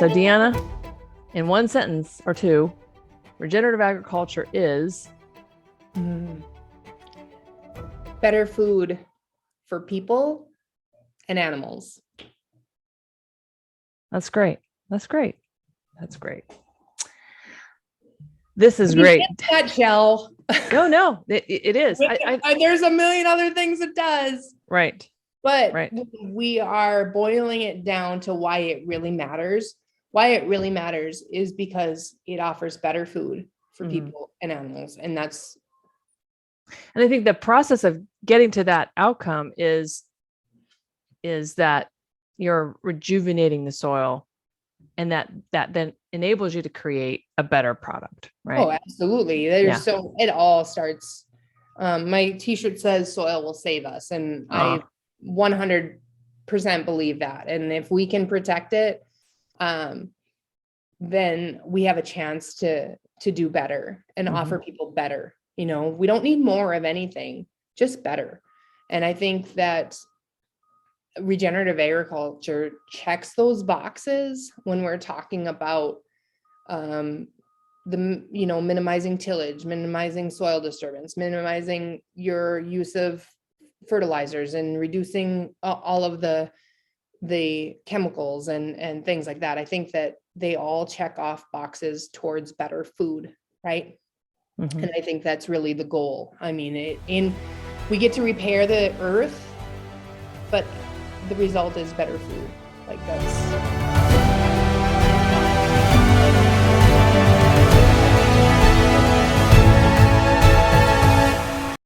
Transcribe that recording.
So DeAnna, in one sentence or two, regenerative agriculture is better food for people and animals. That's great. That's great. That's great. This is great. Nutshell. No, it is. There's a million other things it does. Right. But right. We are boiling it down to why it really matters. Why it really matters is because it offers better food for people and animals. And I think the process of getting to that outcome is that you're rejuvenating the soil, and that then enables you to create a better product, right? Oh, absolutely. So it all starts. My t-shirt says soil will save us. And I 100% believe that. And if we can protect it, then we have a chance to do better and offer people better. We don't need more of anything, just better. And I think that regenerative agriculture checks those boxes when we're talking about minimizing tillage, minimizing soil disturbance, minimizing your use of fertilizers, and reducing all of the chemicals and things like that. I think that they all check off boxes towards better food, right? And I think that's really the goal. I mean, we get to repair the earth, but the result is better food. Like that's